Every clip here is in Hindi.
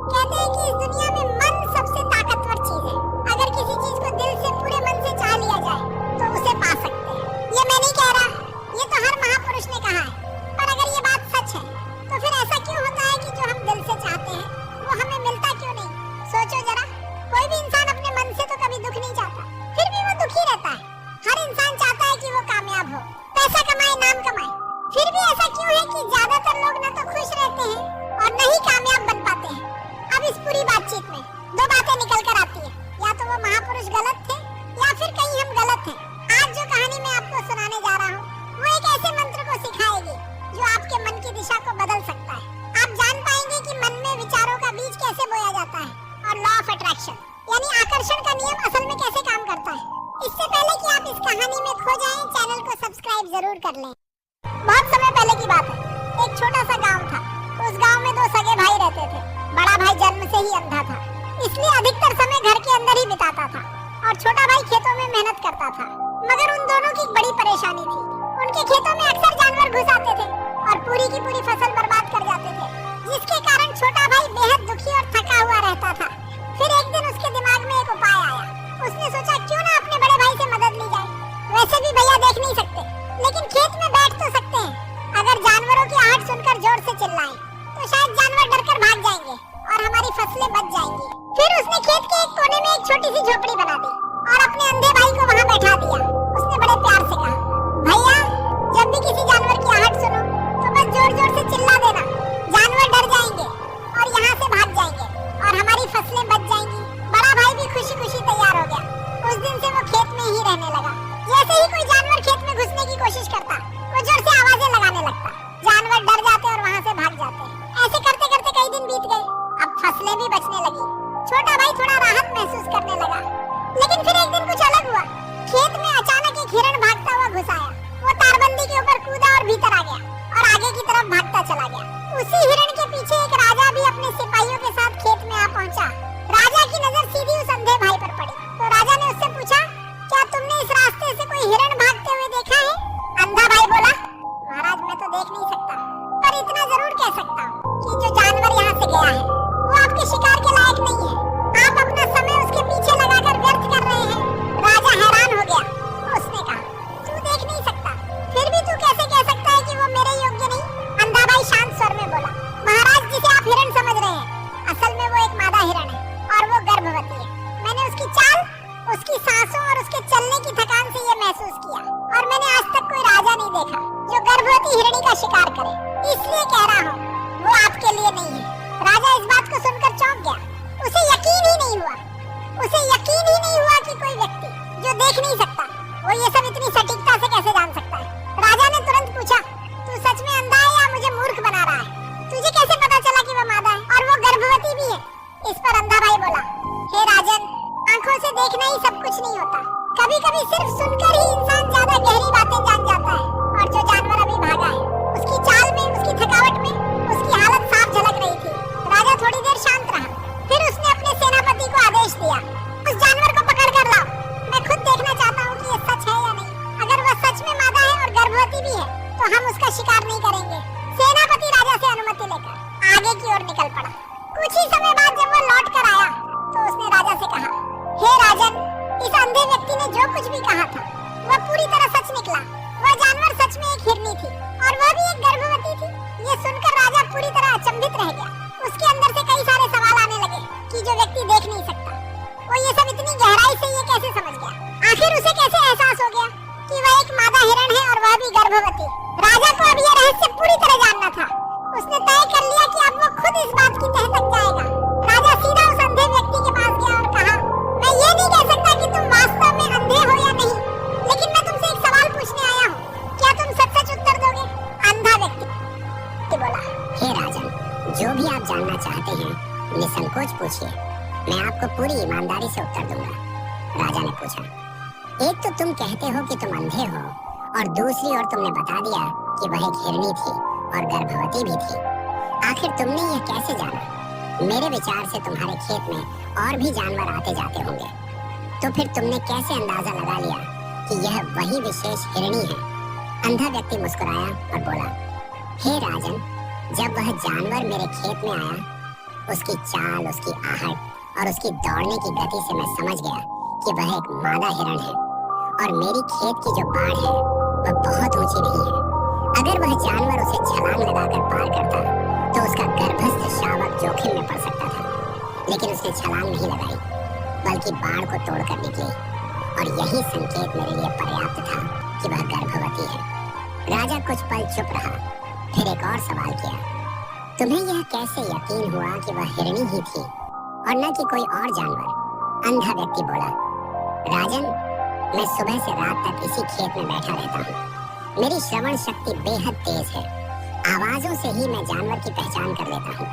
कहते हैं कि इस दुनिया में मन सबसे ताकतवर चीज है। अगर किसी चीज को दिल से पूरे मन से चाह लिया जाए तो उसे पा सकते हैं। ये मैं नहीं कह रहा, ये तो हर महापुरुष ने कहा है। पर अगर ये बात सच है तो फिर ऐसा क्यों होता है कि जो हम दिल से चाहते हैं वो हमें मिलता क्यों नहीं? सोचो जरा, कोई भी इंसान अपने मन से तो कभी दुख नहीं चाहता, फिर भी वो दुखी रहता है। हर इंसान चाहता है कि वो कामयाब हो, पैसा कमाए, नाम कमाए, फिर भी ऐसा क्यों है कि ज्यादातर लोग ना तो खुश रहते हैं और न ही कामयाब बन पाते हैं? अब इस पूरी बातचीत में दो बातें निकल कर आती है, या तो वो महापुरुष गलत थे या फिर कहीं हम गलत हैं। आज जो कहानी मैं आपको सुनाने जा रहा हूँ वो एक ऐसे मंत्र को सिखाएगी जो आपके मन की दिशा को बदल सकता है। आप जान पाएंगे कि मन में विचारों का बीज कैसे बोया जाता है और लॉ ऑफ अट्रैक्शन यानी आकर्षण का नियम असल में कैसे काम करता है। इससे पहले कि आप इस कहानी में खो जाएं, चैनल को सब्सक्राइब जरूर कर लें। बहुत समय पहले की बात है, एक छोटा सा गांव था। उस गांव में दो सगे भाई रहते थे। बड़ा भाई जन्म से ही अंधा था, इसलिए अधिकतर समय घर के अंदर ही बिताता था और छोटा भाई खेतों में मेहनत करता था। मगर उन दोनों की बड़ी परेशानी थी, उनके खेतों में अक्सर जानवर घुस आते थे और पूरी की पूरी फसल बर्बाद कर जाते थे, जिसके कारण छोटा भाई बेहद दुखी और थका हुआ रहता था। फिर एक दिन उसके दिमाग में एक उपाय आया। उसने सोचा क्यों ना अपने बड़े भाई से मदद ली जाए। वैसे भी भैया देख नहीं सकते, लेकिन खेत में बैठ तो सकते हैं। अगर जानवरों की आहट सुनकर जोर से चिल्लाएं, तो शायद जानवर डरकर भाग जाएंगे और हमारी फसलें बच जाएंगी। फिर उसने खेत के एक कोने में एक छोटी सी झोपड़ी बना दी और अपने अंधे भाई को वहाँ बैठा दिया। उसने बड़े प्यार से कहा, भैया जब भी किसी जानवर की आहट सुनो तो बस जोर जोर से चिल्ला देना, जानवर डर जाएंगे और यहाँ से भाग जाएंगे और हमारी फसलें बच जाएंगी। बड़ा भाई भी खुशी खुशी तैयार हो गया। उस दिन से वो खेत में ही रहने लगा। जैसे ही कोई जानवर खेत में घुसने की कोशिश करता, वो जोर से आवाजें लगाने लगता। जानवर डर जाते और वहाँ से भाग जाते। ऐसे करते करते कई दिन बीत गए। अब फसलें भी बचने लगी। छोटा भाई थोड़ा राहत महसूस करने लगा। लेकिन फिर एक दिन कुछ अलग हुआ। खेत में अचानक एक हिरण भागता हुआ घुस आया। वो तारबंदी के ऊपर कूदा और भीतर आ गया और आगे की तरफ भागता चला गया। उसी हिरण के पीछे एक राजा भी अपने सिपाहियों के साथ खेत में आ पहुंचा। राजा की नजर सीधी उस अंधे भाई पर पड़ी तो राजा ने उससे पूछा, क्या तुमने इस रास्ते से कोई हिरण भागते हुए देखा है? अंधा भाई बोला, महाराज मैं तो देख नहीं सकता, पर इतना जरूर कह सकता हूँ कि जो जानवर यहाँ से गया है वो आपके शिकार के लायक नहीं है। आप अपना समय उसके पीछे लगाकर व्यर्थ कर रहे हैं। राजा हैरान हो गया। उसने कहा, तू देख नहीं सकता, फिर भी तू कैसे कह सकता है कि वो मेरे योग्य नहीं? अंधा भाई शांत स्वर में बोला, महाराज जिसे आप हिरण समझ रहे हैं, असल में वो एक मादा हिरण है और वो गर्भवती है। मैंने उसकी चाल, उसकी सांसों और उसके चलने की थकान से ये महसूस किया और मैंने आज तक कोई राजा नहीं देखा जो गर्भवती हिरणी का शिकार करे। इसलिए कह रहा हूँ, वो आपके लिए नहीं है। राजा इस बात को सुनकर चौंक गया। उसे यकीन ही नहीं हुआ। उसे यकीन ही नहीं हुआ कि कोई व्यक्ति जो देख नहीं सकता वो ये सब इतनी सटीकता से कैसे जान सकता है। राजा ने तुरंत पूछा, तू सच में अंधा है या मुझे मूर्ख बना रहा है? तुझे कैसे पता चला कि वो मादा है और वो गर्भवती भी है? इस पर अंधा भाई बोला, हे राजन, आंखों से देखना ही सब कुछ नहीं होता। कभी कभी सिर्फ सुनकर ही इंसान ज्यादा गहरी बातें जान जाता है। और जो जानवर अभी भागा है, उसकी चाल में, उसकी थकावट में, उसकी हालत साफ झलक रही थी। राजा थोड़ी देर शांत रहा, फिर उसने अपने सेनापति को आदेश दिया, उस जानवर को पकड़ कर लाओ। मैं खुद देखना चाहता हूँ कि ये सच है या नहीं। अगर वह सच में मादा है और गर्भवती भी है तो हम उसका शिकार नहीं करेंगे। सेनापति राजा से अनुमति लेकर आगे की ओर निकल पड़ा। कुछ ही समय बाद जब वह लौट कर आया तो उसने राजा से कहा, हे राजन, इस अंधे व्यक्ति ने जो कुछ भी कहा था वह पूरी तरह सच निकला। वह जानवर सच में एक हिरनी थी और वह भी एक गर्भवती थी। ये सुनकर राजा पूरी तरह अचंभित रह गया। उसके अंदर से कई सारे सवाल आने लगे कि जो व्यक्ति देख नहीं सकता वो ये सब इतनी गहराई से ये कैसे समझ गया? आखिर उसे कैसे एहसास हो गया कि वह एक मादा हिरण है और वह भी गर्भवती? राजा को अब यह रहस्य पूरी तरह जानना था। उसने तय कर लिया कि अब वो खुद इस बात की तह तक जाएगा। राजा सीधा उस अंधे व्यक्ति के पास गया और कहा, मैं ये नहीं कह सकता कि तुम वास्तव में अंधे हो या नहीं, लेकिन मैं तुमसे एक सवाल पूछने आया हूँ। क्या तुम सच-सच उत्तर दोगे? अंधा व्यक्ति बोला, हे राजन, जो भी आप जानना चाहते हैं निसंकोच पूछिए, मैं आपको पूरी ईमानदारी से उत्तर दूंगा। राजा ने पूछा, एक तो तुम कहते हो कि तुम अंधे हो और दूसरी ओर तुमने बता दिया कि वह एक हिरनी थी और गर्भवती भी थी। आखिर तुमने यह कैसे जाना? मेरे विचार से तुम्हारे खेत में और भी जानवर आते जाते होंगे, तो फिर तुमने कैसे अंदाजा लगा लिया कि यह वही विशेष हिरनी है? अंधा व्यक्ति मुस्कुराया और बोला, हे राजन, जब वह जानवर मेरे खेत में आया उसकी चाल, उसकी आहट और उसकी दौड़ने की गति से मैं समझ गया कि वह एक मादा हिरण है और मेरी खेत की जो बाड़ है वह बहुत ऊंची नहीं है। अगर वह जानवर उसे छलांग लगाकर पार करता तो उसका गर्भस्थ शावक जोखिम में पड़ सकता था, लेकिन उसने छलांग नहीं लगाई बल्कि बाड़ को तोड़कर निकली और यही संकेत मेरे लिए पर्याप्त था कि वह गर्भवती है। राजा कुछ पल चुप रहा, फिर एक और सवाल किया, तुम्हें यह कैसे यकीन हुआ कि वह हिरणी ही थी और न कि कोई और जानवर? अंधा व्यक्ति बोला, राजन, मैं सुबह से रात तक इसी खेत में बैठा रहता हूँ। मेरी श्रवण शक्ति बेहद तेज है। आवाजों से ही मैं जानवर की पहचान कर लेता हूँ।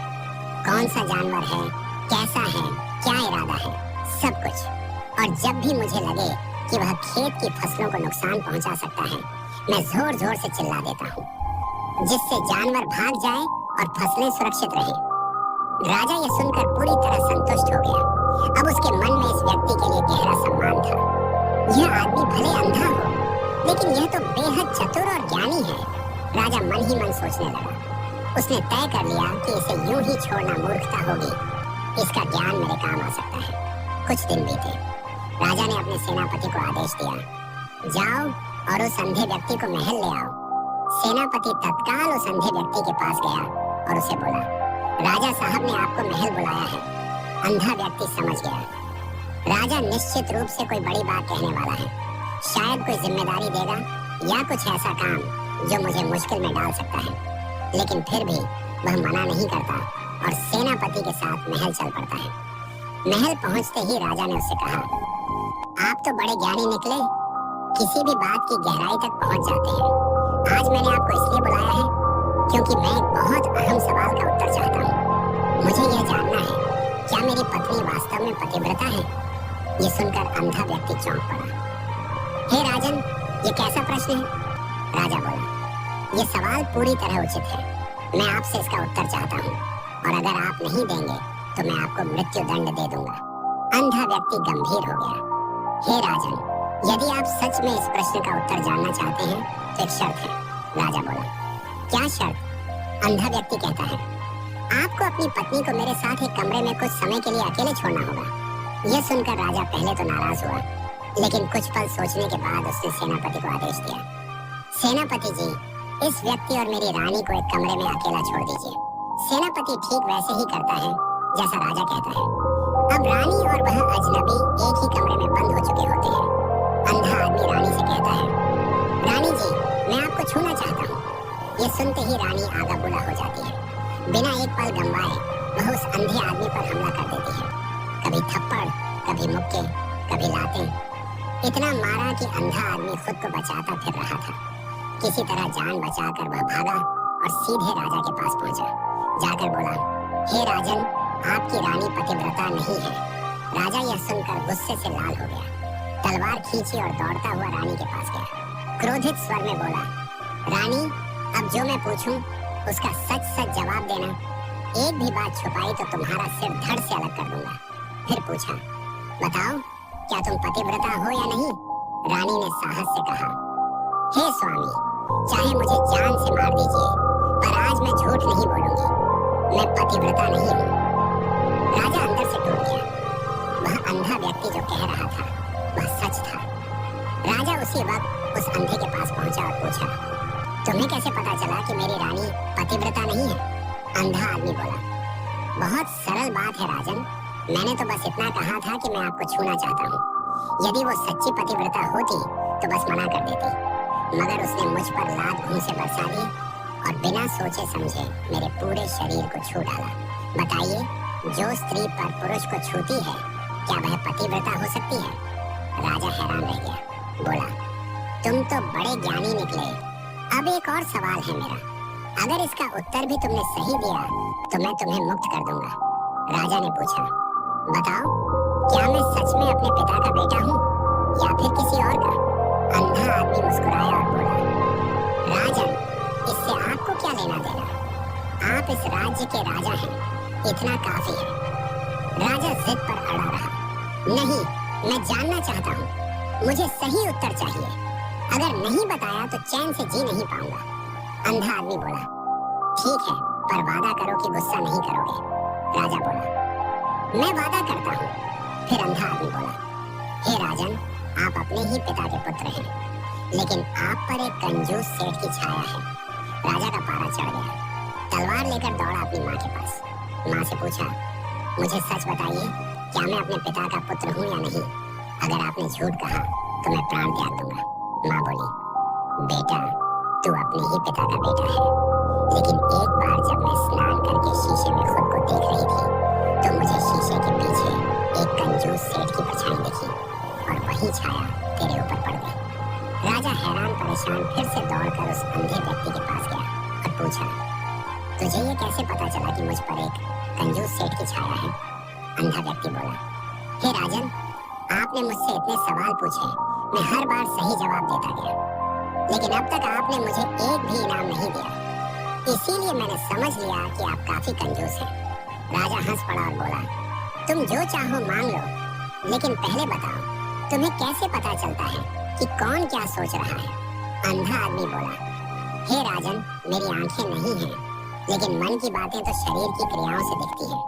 कौन सा जानवर है, कैसा है, क्या इरादा है, सब कुछ। और जब भी मुझे लगे कि वह खेत की फसलों को नुकसान पहुंचा सकता है, मैं जोर जोर से चिल्ला देता हूँ, जिससे जानवर भाग जाए और फसलें सुरक्षित रहें। राजा यह सुनकर पूरी तरह संतुष्ट हो गया। अब उसके मन में इस व्यक्ति के लिए गहरा सम्मान था। यह आदमी भले अंधा हो, लेकिन यह तो बेहद चतुर और ज्ञानी है। राजा मन ही मन सोचने लगा। उसने तय कर लिया कि इसे यूं ही छोड़ना मूर्खता होगी। इसका ज्ञान मेरे काम आ सकता है। कुछ दिन बीते। राजा ने अपने सेनापति को आदेश दिया, जाओ और उस अंधे व्यक्ति को महल ले आओ। सेनापति तत्काल उस अंधे व्यक्ति के पास गया और उसे बोला, राजा साहब ने आपको महल बुलाया है। अंधा व्यक्ति समझ गया, राजा निश्चित रूप से कोई बड़ी बात कहने वाला है। शायद कोई जिम्मेदारी देगा या कुछ ऐसा काम जो मुझे मुश्किल में डाल सकता है। लेकिन फिर भी वह मना नहीं करता और सेनापति के साथ महल चल पड़ता है। महल पहुंचते ही राजा ने उससे कहा, आप तो बड़े ज्ञानी निकले, किसी भी बात की गहराई तक पहुंच जाते हैं। आज मैंने आपको इसलिए बुलाया है क्योंकि मैं एक बहुत अहम सवाल का उत्तर चाहता हूँ। मुझे यह जानना है, क्या मेरी पत्नी वास्तव में पतिव्रता है? ये सुनकर अंधा व्यक्ति चौंक पड़ा। हे राजन, ये कैसा प्रश्न है? राजा बोला, ये सवाल पूरी तरह उचित है। मैं आपसे इसका उत्तर चाहता हूँ और अगर आप नहीं देंगे तो मैं आपको मृत्यु दंड दे दूंगा। अंधा व्यक्ति गंभीर हो गया। हे राजन, यदि आप सच में इस प्रश्न का उत्तर जानना चाहते हैं तो एक शर्त है। राजा बोला, क्या शर्त? अंधा व्यक्ति कहता है, आपको अपनी पत्नी को मेरे साथ एक कमरे में कुछ समय के लिए अकेले छोड़ना होगा। यह सुनकर राजा पहले तो नाराज हुआ, लेकिन कुछ पल सोचने के बाद उसने सेनापति को आदेश दिया, सेनापति जी, इस व्यक्ति और मेरी रानी को एक कमरे में अकेला छोड़ दीजिए। सेनापति ठीक वैसे ही करता है जैसा राजा कहता है। अब रानी और वह अजनबी एक ही कमरे में बंद हो चुके होते हैं। अंधा आदमी रानी से कहता है, रानी जी, मैं आपको छूना चाहता हूँ। ये सुनते ही रानी आगा बुला हो जाती है। बिना एक पल गंवाए वह उस अंधे आदमी पर हमला कर देती है। कभी थप्पड़, कभी मुक्के, कभी लातें। इतना मारा कि अंधा आदमी खुद को बचाता फिर रहा था। किसी तरह जान बचाकर वह भागा और सीधे राजा के पास पहुंचा। जाकर बोला, हे राजन, आपकी रानी पतिव्रता नहीं है। राजा यह सुनकर गुस्से से लाल हो गया। तलवार खींची और दौड़ता हुआ रानी के पास गया। क्रोधित स्वर में बोला, रानी, अब जो मैं पूछूं उसका सच सच जवाब देना। एक भी बात छुपाई तो तुम्हारा सिर धड़ से अलग कर दूंगा। फिर पूछा, बताओ, क्या तुम पतिव्रता हो या नहीं? रानी ने साहस से कहा, हे स्वामी, चाहे मुझे जान से मार दीजिए, पर आज मैं झूठ नहीं बोलूंगी। मैं पतिव्रता नहीं हूँ। राजा अंदर से टूट गया। वह अंधा व्यक्ति जो कह रहा था वह सच था। राजा उसी वक्त उस अंधे के पास पहुंचा और पूछा, तुम्हें कैसे पता चला कि मेरी रानी पतिव्रता नहीं है? अंधा आदमी बोला, बहुत सरल बात है राजन, मैंने तो बस इतना कहा था कि मैं आपको छूना चाहता हूँ। यदि वो सच्ची पतिव्रता होती तो बस मना कर देती, मगर उसने मुझ पर लात घूं से बरसा दी और बिना सोचे समझे मेरे पूरे शरीर को छू डाला। बताइए, जो स्त्री पर पुरुष को छूती है, क्या वह पतिव्रता हो सकती है? राजा हैरान रह गया। बोला, तुम तो बड़े ज्ञानी निकले। अब एक और सवाल है मेरा, अगर इसका उत्तर भी तुमने सही दिया तो मैं तुम्हें मुक्त कर दूंगा। राजा ने पूछा, बताओ, क्या मैं सच में अपने पिता का बेटा हूँ या फिर किसी और का? अंधा आदमी मुस्कुराया और बोला, राजन, इससे आपको क्या लेना देना? आप इस राज्य के राजा हैं, इतना काफी है। राजा जिद पर अड़ा रहा, नहीं, मैं जानना चाहता हूँ, मुझे सही उत्तर चाहिए। अगर नहीं बताया तो चैन से जी नहीं पाऊंगा। अंधा आदमी बोला, ठीक है, पर वादा करो कि गुस्सा नहीं करोगे। राजा बोला, मैं वादा करता हूँ। फिर अंधा आदमी बोला, हे राजन, आप अपने ही पिता के पुत्र हैं, लेकिन आप पर एक कंजूस सेठ की छाया है। राजा का पारा चढ़ गया, तलवार लेकर दौड़ा अपनी माँ के पास। माँ से पूछा, मुझे सच बताइए, क्या मैं अपने पिता का पुत्र हूँ या नहीं? अगर आपने झूठ कहा तो मैं प्राण त्याग दूंगा। माँ बोली, बेटा, तू अपने ही पिता का बेटा है, लेकिन एक बार जब मैं स्नान करके शीशे में खुद को देख रही थी तो मुझे शीशे के पीछे एक कंजूस सेठ की परछाई दिखी और वही छाया तेरे ऊपर पड़ गई। राजा हैरान परेशान फिर से दौड़कर उस अंधे व्यक्ति के पास गया और पूछा, तुझे ये कैसे पता चला कि मुझ पर एक कंजूस सेठ की छाया है? अंधा व्यक्ति बोला, हे राजन, आपने मुझसे इतने सवाल पूछे, मैं हर बार सही जवाब देता गया, लेकिन अब तक आपने मुझे एक भी इनाम नहीं दिया, इसीलिए मैंने समझ लिया कि आप काफी कंजूस हैं। राजा हंस पड़ा और बोला, तुम जो चाहो मांग लो, लेकिन पहले बताओ, तुम्हें कैसे पता चलता है कि कौन क्या सोच रहा है? अंधा आदमी बोला, हे राजन, मेरी आंखें नहीं हैं, लेकिन मन की बातें तो शरीर की क्रियाओं से दिखती हैं।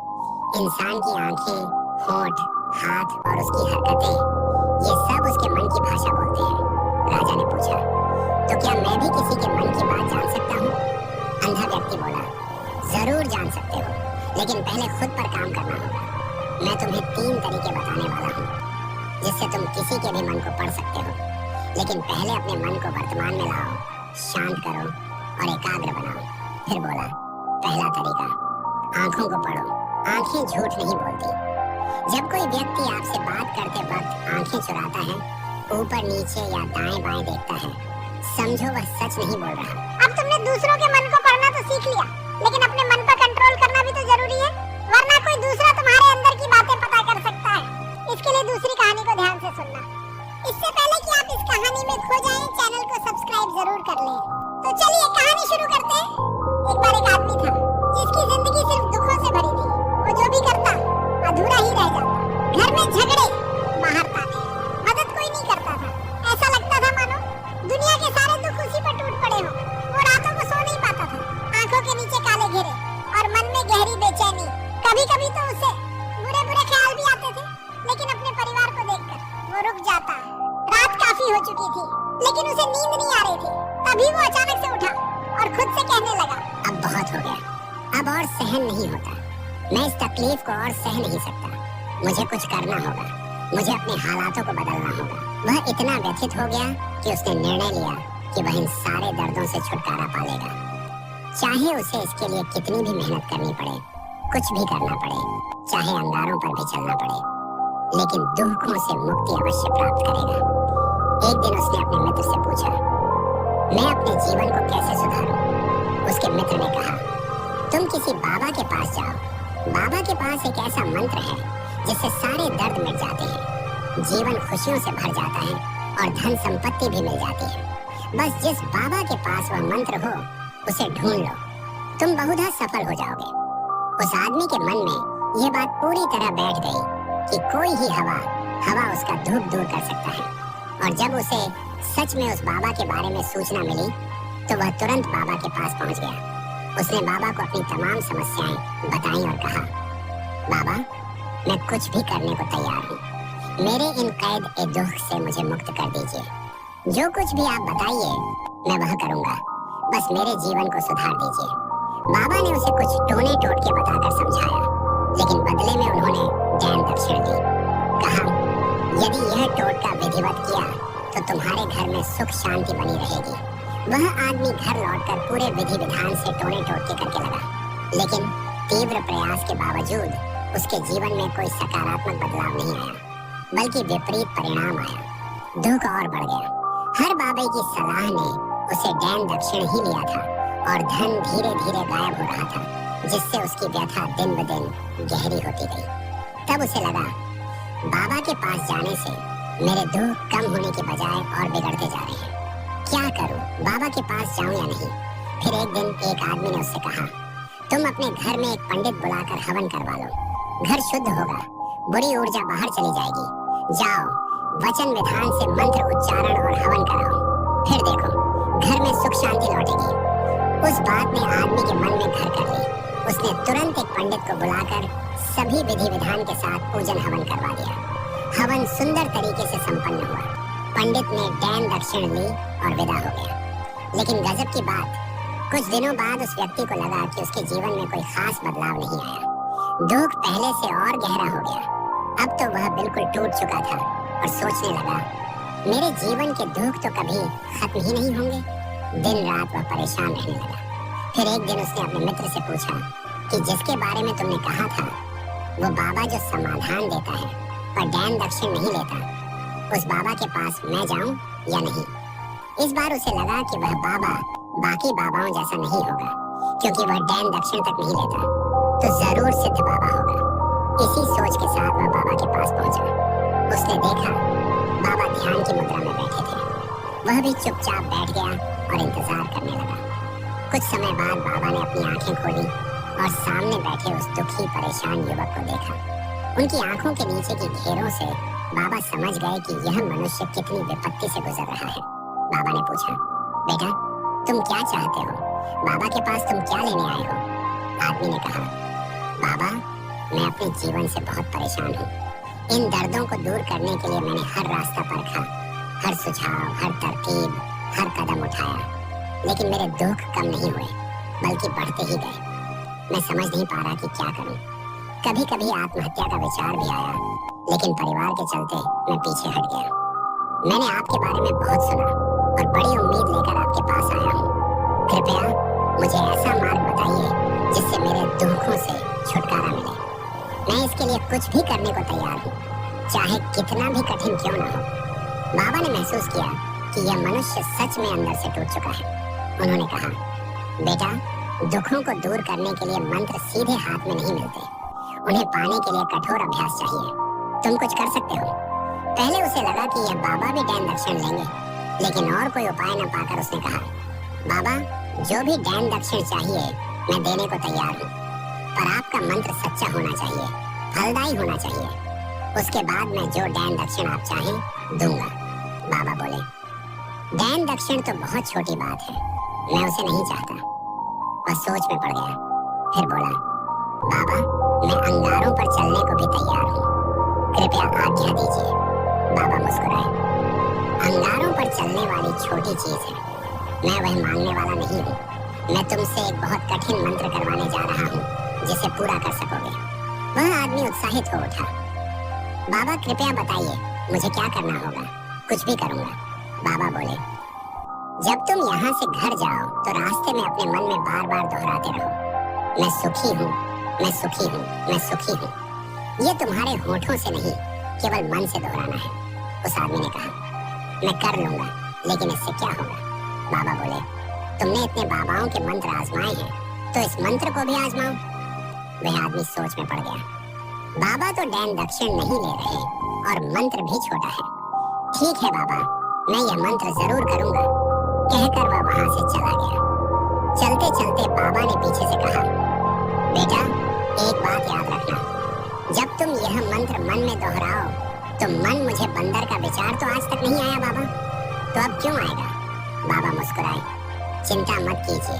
इंसान की आंखें, होंठ, हाथ और उसकी हरकतें, ये सब उसके मन की भाषा बोलते हैं। राजा ने पूछा, तो क्या मैं भी किसी के मन की बात जान सकता हूँ? अंधा व्यक्ति बोला, जरूर जान सकते हो, लेकिन पहले खुद पर काम करना होगा। मैं तुम्हें 3 तरीके बताने वाला हूँ, जिससे तुम किसी के भी मन को पढ़ सकते हो, लेकिन पहले अपने मन को वर्तमान में लाओ, शांत करो और एकाग्र बनाओ। फिर बोला, पहला तरीका, आंखों को पढ़ो। आंखें झूठ नहीं बोलती। जब कोई व्यक्ति आपसे बात करते वक्त आंखें चुराता है, ऊपर नीचे या दाएं बाएं देखता है, समझो वह सच नहीं बोल रहा। अब तुमने दूसरों के मन को पढ़ना तो सीख लिया, लेकिन अपने मन पर कंट्रोल करना भी तो जरूरी है, वरना कोई दूसरा तुम्हारे अंदर की बातें पता कर सकता है। इसके लिए दूसरी कहानी को ध्यान से सुनना। इससे पहले कि आप इस कहानी में खो जाएं, चैनल को सब्सक्राइब जरूर कर लें। तो चलिए कहानी शुरू करते हैं। एक बार एक आदमी था जिसकी जिंदगी सिर्फ दुखों से भरी थी। वो जो भी करता अधूरा ही रह जाता। घर में झगड़े, बाहर ताने, मदद कोई नहीं करता था। ऐसा लगता था मानो दुनिया के सारे दुख उसी पर टूट पड़े हों। वो रातों को सो नहीं पाता था, आंखों के नीचे काले घेरे और मन में गहरी बेचैनी। कभी कभी तो उसे बुरे बुरे ख्याल भी आते थे, लेकिन अपने परिवार को देखकर वो रुक जाता। रात काफी हो चुकी थी, लेकिन उसे नींद नहीं आ रही थी। तभी वो अचानक से उठा और खुद से कहने लगा, अब बहुत हो गया, अब और सहन नहीं होता। मैं इस तकलीफ को और सह नहीं सकता। मुझे कुछ करना होगा, मुझे अपने हालातों को बदलना होगा। वह इतना व्यथित हो गया कि उसने निर्णय लिया कि वह इन सारे दर्दों से छुटकारा पालेगा, चाहे उसे इसके लिए कितनी भी मेहनत करनी पड़े, कुछ भी करना पड़े, चाहे अंगारों पर भी चलना पड़े, लेकिन दुखों से मुक्ति अवश्य प्राप्त करेगा। एक दिन उसने अपने मित्र से पूछा, मैं अपने जीवन को कैसे सुधारूं? उसके मित्र ने कहा, तुम किसी बाबा के पास जाओ। बाबा के पास एक ऐसा मंत्र है जिससे सारे दर्द मिट जाते हैं, जीवन खुशियों से भर जाता है और धन संपत्ति भी मिल जाती है। बस जिस बाबा के पास वह मंत्र हो, उसे ढूंढ लो, तुम बहुधा सफल हो जाओगे। उस आदमी के मन में यह बात पूरी तरह बैठ गई कि कोई ही हवा उसका दुख दूर कर सकता है। और जब उसे सच में उस बाबा के बारे में सूचना मिली, तो वह तुरंत बाबा के पास पहुंच गया। उसने बाबा को अपनी तमाम समस्याएं बताई और कहा, बाबा, मैं कुछ भी करने को तैयार हूँ। मेरे इन कैद ए दुख से मुझे मुक्त कर दीजिए। जो कुछ भी आप बताइए मैं वह करूँगा, बस मेरे जीवन को सुधार दीजिए। बाबा ने उसे कुछ टोने टोटके बताकर समझाया, लेकिन बदले में उन्होंने दैन दक्षिण दी। कहा, यदि यह टोटका विधिवत किया तो तुम्हारे घर में सुख शांति बनी रहेगी। वह आदमी घर लौटकर पूरे विधि विधान से टोने टोटके करके लगा, लेकिन तीव्र प्रयास के बावजूद उसके जीवन में कोई सकारात्मक बदलाव नहीं आया, बल्कि विपरीत परिणाम आया। दुख और बढ़ गया। हर बाबे की सलाह ने उसे डैन दक्षिण ही लिया था और धन धीरे धीरे गायब हो रहा था, जिससे उसकी व्यथा दिन ब दिन गहरी होती गई। तब उसे लगा, बाबा के पास जाने से मेरे दुख कम होने के बजाय और बिगड़ते जा रहे हैं। क्या करूं, बाबा के पास जाऊं या नहीं? फिर एक दिन एक आदमी ने उससे कहा, तुम अपने घर में एक पंडित बुलाकर हवन करवा लो, घर शुद्ध होगा, बुरी ऊर्जा बाहर चली जाएगी। जाओ, वचन विधान से मंत्र उच्चारण और हवन कराओ, फिर देखो घर में सुख शांति लौटेगी। उस बात ने आदमी के मन में घर कर ली। उसने तुरंत एक पंडित को बुलाकर सभी विधि विधान के साथ पूजन हवन करवा दिया। हवन सुंदर तरीके से संपन्न हुआ। पंडित ने डैन दक्षिण ली और विदा हो गया। लेकिन गजब की बात, कुछ दिनों बाद उस व्यक्ति को लगा कि उसके जीवन में कोई खास बदलाव नहीं आया। दुख पहले से और गहरा हो गया। अब तो वह बिल्कुल टूट चुका था और सोचने लगा, मेरे जीवन के दुख तो कभी खत्म ही नहीं होंगे। दिन रात वह परेशान रहने लगा। फिर एक दिन उसने अपने मित्र से पूछा कि जिसके बारे में तुमने कहा था, वो बाबा जो समाधान देता है पर डैन दक्षिण नहीं लेता, उस बाबा के पास मैं जाऊं या नहीं? इस बार उसे लगा कि वह बाबा बाकी बाबाओं जैसा नहीं होगा, क्योंकि वह डैन दक्षिण तक नहीं लेता, तो जरूर सिद्ध बाबा होगा। इसी सोच के साथ वह बाबा के पास पहुंचा। उसने देखा बाबा ध्यान की मुद्रा में बैठे थे। वह भी चुपचाप बैठ गया और इंतजार करने लगा। कुछ समय बाद बाबा ने अपनी आंखें खोली और सामने बैठे उस दुखी परेशान युवक को देखा। उनकी आंखों के नीचे की घेरों से बाबा समझ गए कि यह मनुष्य कितनी विपत्ति से गुजर रहा है। बाबा ने पूछा, बेटा तुम क्या चाहते हो? बाबा के पास तुम क्या लेने आए हो? आदमी ने कहा, बाबा मैं अपने जीवन से बहुत परेशान हूँ। इन दर्दों को दूर करने के लिए मैंने हर रास्ता परखा, हर सुझाव, हर तरकीब, हर कदम उठाया, लेकिन मेरे दुख कम नहीं हुए बल्कि बढ़ते ही गए। मैं समझ नहीं पा रहा कि क्या करूं। कभी कभी आत्महत्या का विचार भी आया, लेकिन परिवार के चलते मैं पीछे हट गया। मैंने आपके बारे में बहुत सुना और बड़ी उम्मीद लेकर आपके पास आया हूँ। कृपया मुझे ऐसा मार्ग बताइए जिससे मेरे दुखों से छुटकारा मिले। मैं इसके लिए कुछ भी करने को तैयार हूँ, चाहे कितना भी कठिन क्यों ना हो। बाबा ने महसूस किया कि यह मनुष्य सच में अंदर से टूट चुका है। उन्होंने कहा, बेटा दुखों को दूर करने के लिए मंत्र सीधे हाथ में नहीं मिलते, उन्हें पाने के लिए कठोर अभ्यास चाहिए। तुम कुछ कर सकते हो। पहले उसे लगा कि यह बाबा भी डैन दक्षिण लेंगे, लेकिन और कोई उपाय न पाकर उसने कहा, बाबा जो भी डैन दक्षिण चाहिए मैं देने को तैयार हूँ, पर आपका मंत्र सच्चा होना चाहिए, फलदायी होना चाहिए। उसके बाद मैं जो डैन दक्षिण आप चाहें दूंगा। बाबा बोले, डैन दक्षिण तो बहुत छोटी बात है, मैं उसे नहीं चाहता। वह सोच में पड़ गया। फिर बोला, बाबा मैं अंगारों पर चलने को भी तैयार हूँ, कृपया आज्ञा दीजिए। बाबा मुस्कुराए, अंगारों पर चलने वाली छोटी चीज है, मैं वह मांगने वाला नहीं हूँ। मैं तुमसे एक बहुत कठिन मंत्र करवाने जा रहा हूँ जिसे पूरा कर सकोगे। वह आदमी उत्साहित हो उठा। बाबा कृपया बताइए मुझे क्या करना होगा? कुछ भी करूँगा। बाबा बोले, जब तुम यहाँ से घर जाओ तो रास्ते में अपने मन में बार बार दोहराते रहो, मैं सुखी हूँ, मैं सुखी हूँ, मैं सुखी हूँ। ये तुम्हारे होठों से नहीं, केवल मन से दोहराना है। उस आदमी ने कहा, मैं कर लूंगा, लेकिन इससे क्या होगा? बाबा बोले, तुमने इतने बाबाओं के मंत्र आजमाए हैं, तो इस मंत्र को भी आजमाओ। वह आदमी सोच में पड़ गया। बाबा तो डैन दक्षिण नहीं ले रहे और मंत्र भी छोटा है। ठीक है बाबा, मैं यह मंत्र जरूर करूंगा, कहकर वह वहां से चला गया। चलते चलते बाबा ने पीछे से कहा, बेटा एक बात याद रखना, जब तुम यह मंत्र मन में दोहराओ तो मन मुझे बंदर का विचार तो आज तक नहीं आया बाबा, तो अब क्यों आएगा? बाबा मुस्कुराए, चिंता मत कीजिए,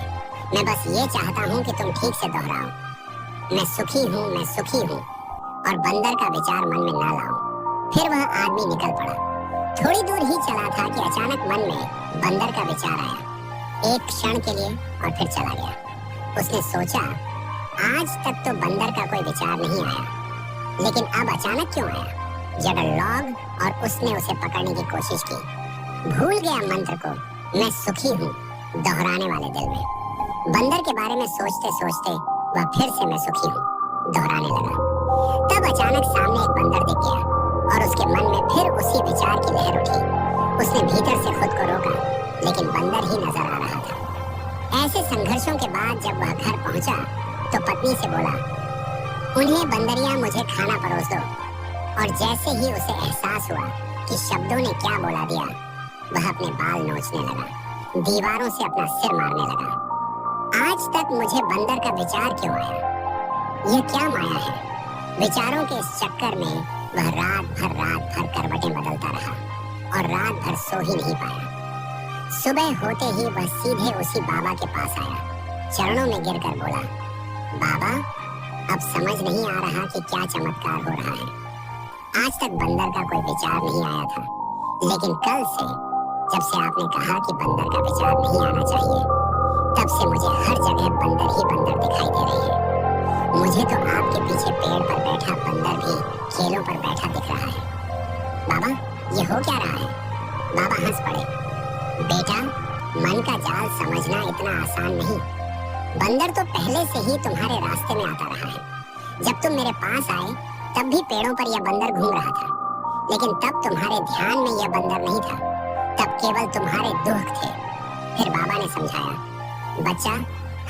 मैं बस ये चाहता हूँ कि तुम ठीक से दोहराओ, मैं सुखी हूँ, मैं सुखी हूँ, और बंदर का विचार मन में ना लाओ। फिर वह आदमी निकल पड़ा। थोड़ी दूर ही चला था कि अचानक मन में बंदर का विचार आया, एक क्षण के लिए, और फिर चला गया। उसने सोचा, आज तक तो बंदर का कोई विचार नहीं आया, लेकिन अब अचानक क्यों आया? जगल लॉग, और उसने उसे पकड़ने की कोशिश की। भूल गया मंत्र को, मैं सुखी हूँ दोहराने वाले दिल में। बंदर के बारे में सोचते सोचते वह फिर से मैं सुखी हूँ दोहराने लगा। तब अचानक सामने एक बंदर दिख गया और उसके मन में फिर उसी विचार की लहर उठी। उसने भीतर से खुद को रोका, लेकिन बंदर ही नजर आ रहा था। ऐसे संघर्षों के बाद जब वह घर पहुंचा तो पत्नी से बोला, उन्हें बंदरिया मुझे खाना परोस दो। और जैसे ही उसे एहसास हुआ कि शब्दों ने क्या बोला दिया, वह अपने बाल नोचने लगा, दीवारों से अपना सिर मारने लगा। आज तक मुझे बंदर का विचार क्यों आया? यह क्या माया है? विचारों के इस चक्कर में वह रात भर करवटें बदलता रहा और रात भर सो ही नहीं पाया। सुबह होते ही वह सीधे उसी बाबा के पास आया, चरणों में गिरकर बोला, बाबा अब समझ नहीं आ रहा कि क्या चमत्कार हो रहा है। आज तक बंदर का कोई विचार नहीं आया था, लेकिन कल से जब से आपने कहा कि बंदर का विचार नहीं आना चाहिए, तब से मुझे हर जगह बंदर ही बंदर दिखाई दे रहे हैं। मुझे तो आपके पीछे पेड़ पर बैठा बंदर भी खेलों पर बैठा दिख रहा है। बाबा, ये हो क्या रहा है? बाबा हंस पड़े। बेटा, मन का जाल समझना इतना आसान नहीं। बंदर तो पहले से ही तुम्हारे रास्ते में आता रहा है। जब तुम मेरे पास आए तब भी पेड़ों पर यह बंदर घूम रहा था, लेकिन तब तुम्हारे ध्यान में यह बंदर नहीं था, तब केवल तुम्हारे दुख थे। फिर बाबा ने समझाया, बच्चा,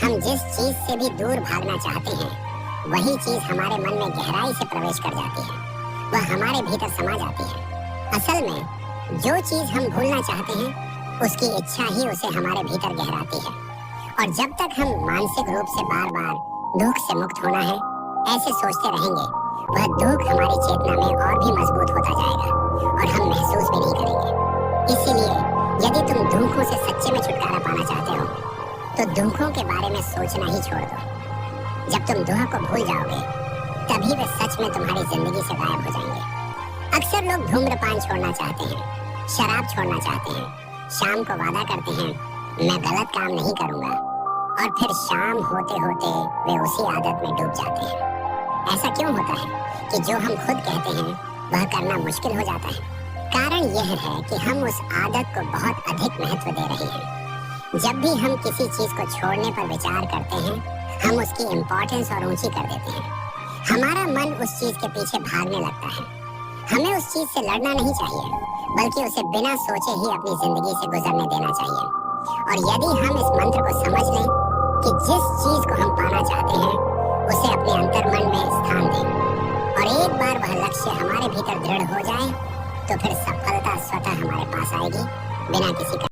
हम जिस चीज से भी दूर भागना चाहते हैं, वही चीज हमारे मन में गहराई से प्रवेश कर जाती है, वह हमारे भीतर समा जाती है। असल में जो चीज हम भूलना चाहते हैं, उसकी इच्छा ही उसे हमारे भीतर गहराती है। और जब तक हम मानसिक रूप से बार बार दुख से मुक्त होना है ऐसे सोचते रहेंगे, वह दुख हमारी चेतना में और भी मजबूत होता जाएगा और हम महसूस भी नहीं करेंगे। इसीलिए यदि तुम दुखों से सच्चे में छुटकारा पाना चाहते हो, तो दुखों के बारे में सोचना ही छोड़ दो। जब तुम दुख को भूल जाओगे, तभी वे सच में तुम्हारी जिंदगी से गायब हो जाएंगे। अक्सर लोग धूम्रपान छोड़ना चाहते हैं, शराब छोड़ना चाहते हैं, शाम को वादा करते हैं मैं गलत काम नहीं करूंगा, और फिर शाम होते होते वे उसी आदत में डूब जाते हैं। ऐसा क्यों होता है कि जो हम खुद कहते हैं वह करना मुश्किल हो जाता है? कारण यह है कि हम उस आदत को बहुत अधिक महत्व दे रहे हैं। जब भी हम किसी चीज को छोड़ने पर विचार करते हैं, हम उसकी इम्पोर्टेंस और ऊंची कर देते हैं। हमारा मन उस चीज के पीछे भागने लगता है। हमें उस चीज से लड़ना नहीं चाहिए, बल्कि उसे बिना सोचे ही अपनी जिंदगी से गुजरने देना चाहिए। और यदि हम इस मंत्र को समझ लें कि जिस चीज को हम पाना चाहते हैं, उसे अपने अंतर्मन में स्थान दें, और एक बार वह लक्ष्य हमारे भीतर दृढ़ हो जाए, तो फिर सफलता स्वतः हमारे पास आएगी, बिना किसी